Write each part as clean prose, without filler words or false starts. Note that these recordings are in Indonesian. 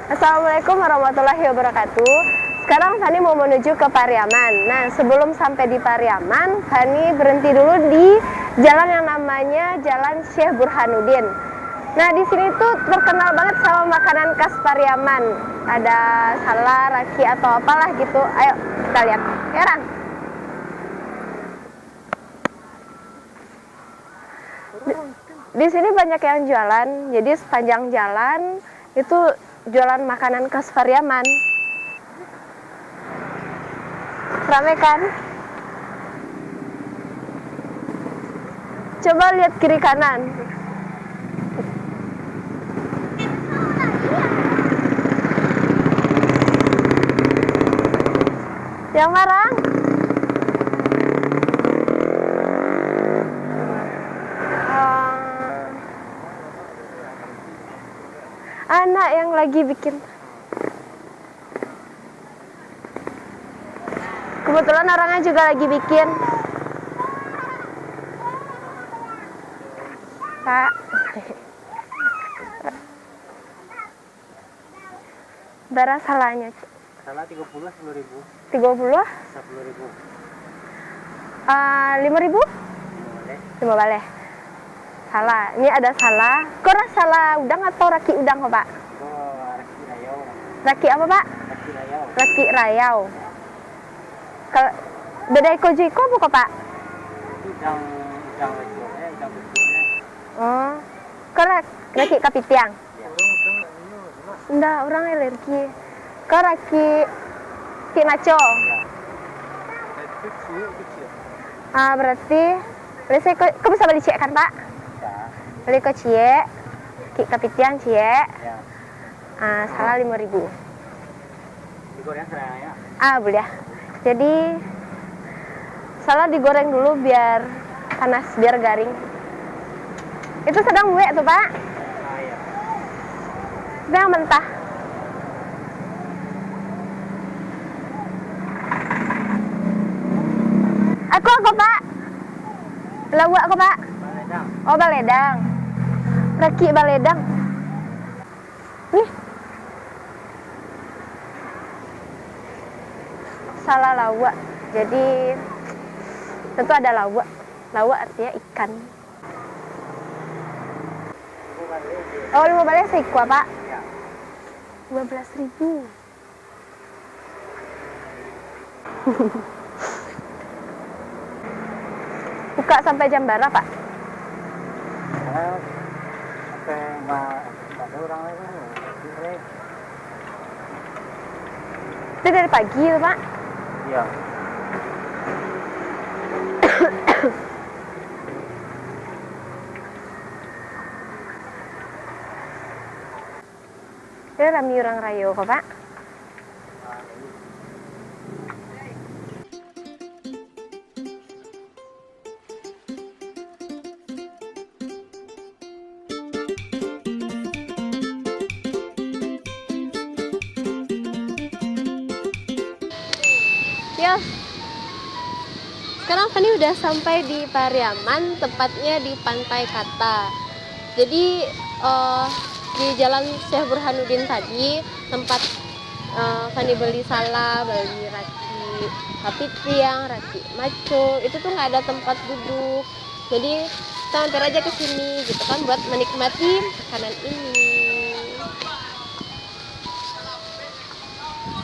Assalamualaikum warahmatullahi wabarakatuh. Sekarang Fani mau menuju ke Pariaman. Nah, sebelum sampai di Pariaman, Fani berhenti dulu di jalan yang namanya Jalan Syekh Burhanuddin. Nah, di sini tuh terkenal banget sama makanan khas Pariaman. Ada salak, raki atau apalah gitu. Ayo kita lihat. Sekarang. Di sini banyak yang jualan. Jadi sepanjang jalan itu jualan makanan khas Pariaman. Rame kan? Coba lihat kiri kanan. Yang marang? Anak yang lagi bikin. Kebetulan orangnya juga lagi bikin. Kak. Berapa salahnya? Salah 30, 10.000. 30? 10.000. 5.000? 5 baleh. Salah. Ini ada salah. Kok salah udang atau raki udang kok, Pak? Oh, raki rayau. Raki apa, Pak? Raki rayau. Raki rayau. Kalau beda iko bukan, Pak? Udang lecurnya, udang kecilnya. Oh. Kok raki kapitiang? Ya. Enggak, orang alergi. Kok raki maco? Ya. Kecil. Berarti biasanya kok bisa beli cie kan, Pak? Bisa. Beli kok cie, kapitiang cie. Ya. Salah 5.000. Digoreng seraya. Boleh. Jadi salah digoreng dulu biar panas, biar garing. Itu sedang buek tuh, Pak. Ya. Itu yang mentah. Aku, Pak. Lawak aku, Pak. Baledang. Oh, baledang. Raki baledang. Nih. Salah lawak. Jadi tentu ada lawak. Lawak artinya ikan. Oh, 5 balai seikwa, Pak. Ya. 12.000. Buka sampai jam berapa, Pak? Sampai ada orang lain. Itu dari pagi tuh, Pak. Iya. Itu rami orang rayo kok, Pak. Ya, sekarang Fani udah sampai di Pariaman, tepatnya di Pantai Kata. Jadi di Jalan Syekh Burhanuddin tadi tempat Fani beli salak, beli raki kapitiang, raki maco, itu tuh nggak ada tempat duduk. Jadi kita mampir aja ke sini gitu kan buat menikmati makanan ini.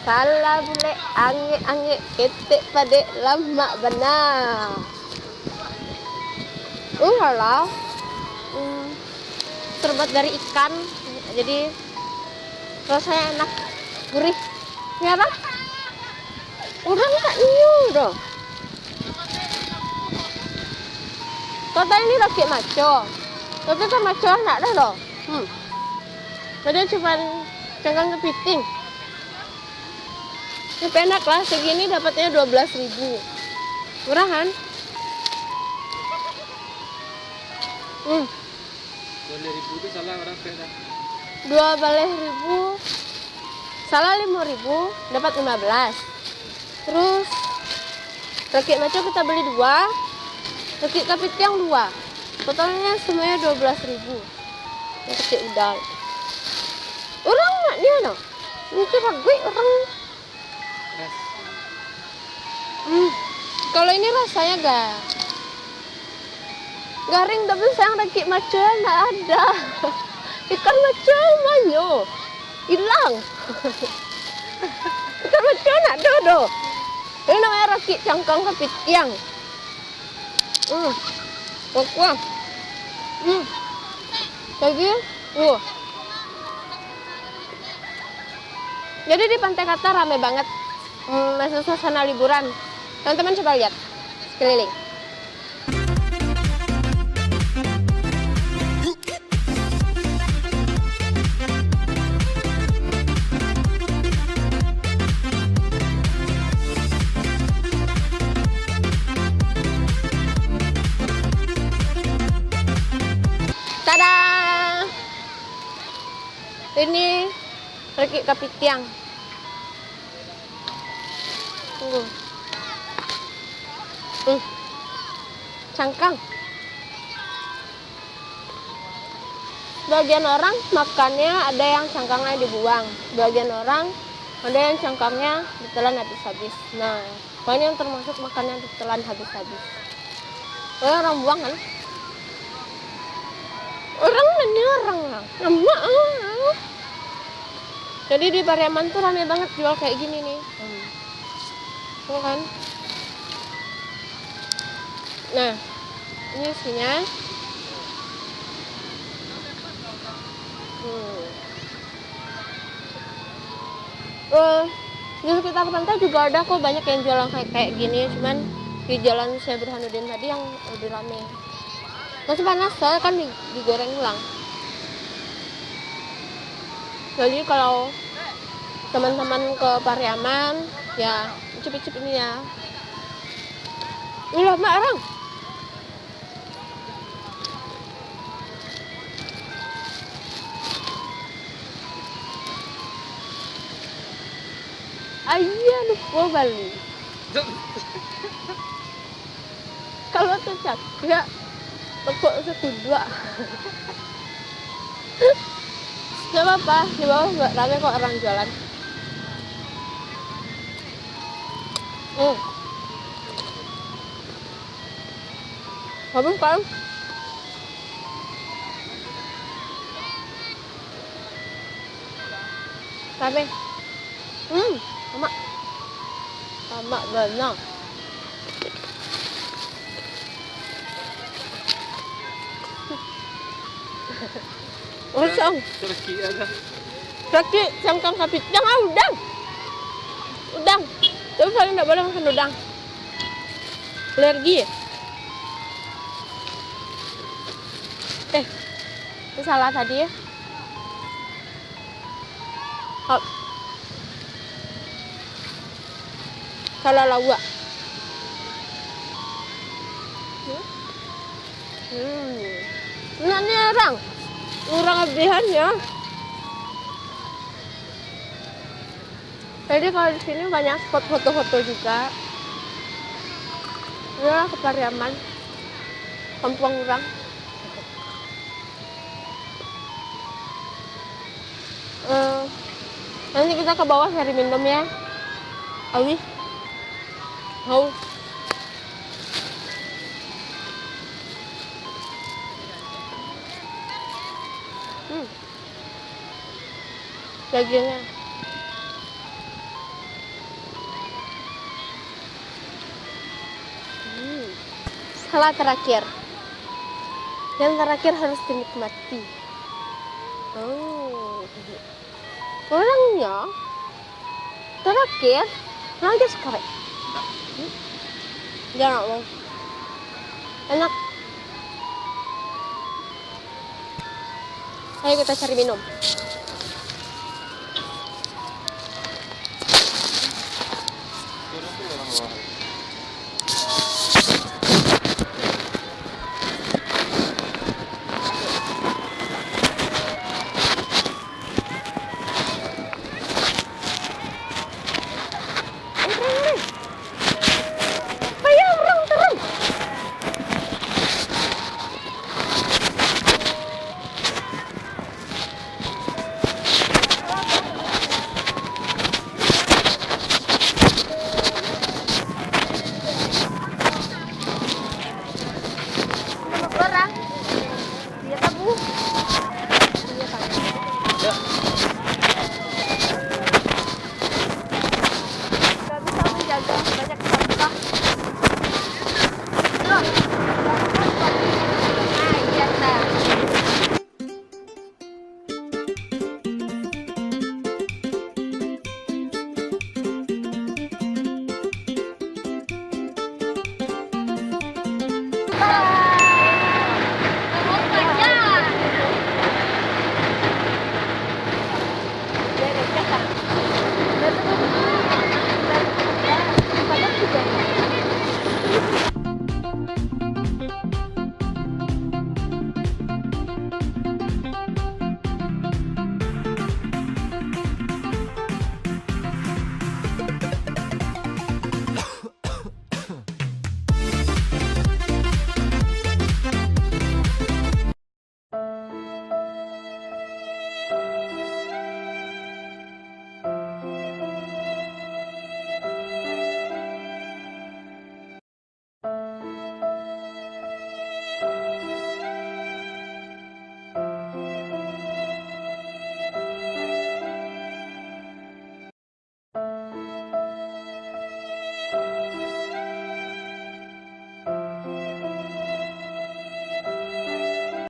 Salah bule ange ketek pade lama benar. Halah. Terbuat dari ikan, jadi rasanya enak, gurih. Ya, Pak? Orang tak nyu doh. Kata ini laki maco, tapi kan maco enggak dah loh. Padahal cuma cengkang kepiting. Ini enak lah, segini dapatnya 12.000. Murahan. 2.000 itu salah orang beda. 2 baleh ribu, salah 5.000, dapat 15. Terus raki maco kita beli 2, raki kapitiang 2. Totalnya semuanya 12.000. Yang kecil udang. Orang nak dia no? Mungkin ragu orang. Keras. Kalau ini rasanya garing, tapi sayang rakit macam nggak ada. Ikan macam mana? Hilang. Ikan macam nak ada. Ini namanya rakit cangkang kapitiang. Wah. Lagi, Jadi di Pantai Kata rame banget. Masih suasana liburan. Teman-teman coba lihat sekeliling. Tada! Ini rakit kapitiang. Tunggu. Cangkang. Bagian orang makannya ada yang cangkangnya dibuang. Bagian orang ada yang cangkangnya ditelan habis-habis. Nah, ini yang termasuk makannya ditelan habis-habis. Orang buang kan? Orang lah. Jadi di Pariaman tuh rame banget jual kayak gini nih. Tuh kan? Nah, ini isinya. Di sekitar pantai juga ada kok banyak yang jualan kayak gini, cuman di Jalan Syekh Burhanuddin tadi yang lebih rame. Masih panas soalnya kan digoreng ulang. Jadi kalau teman-teman ke Pariaman ya icip-icip ini ya. Ini lama orang. Ayah lupa Bali. Kalau cocok ya tepuk sekudua. Gak apa-apa, di bawah nggak rame kok orang jualan. Bagus kan? Rame. Sama banyak. Kosong. Terki ada. Rakit cangkang kapitiang udang. Tapi saya nggak boleh makan udang. Alergi. Ini salah tadi ya. Salah lawa. Ini orang lebihan ya. Jadi kalau di sini banyak spot foto-foto juga. Inilah ke Pariaman, kampung orang. Nanti kita ke bawah cari minum ya. Awi. Haus. Dagingnya. Salah terakhir. Yang terakhir harus dinikmati. Orangnya terakhir nanti sekarang. Jangan mau. Enak. Ayo kita cari minum.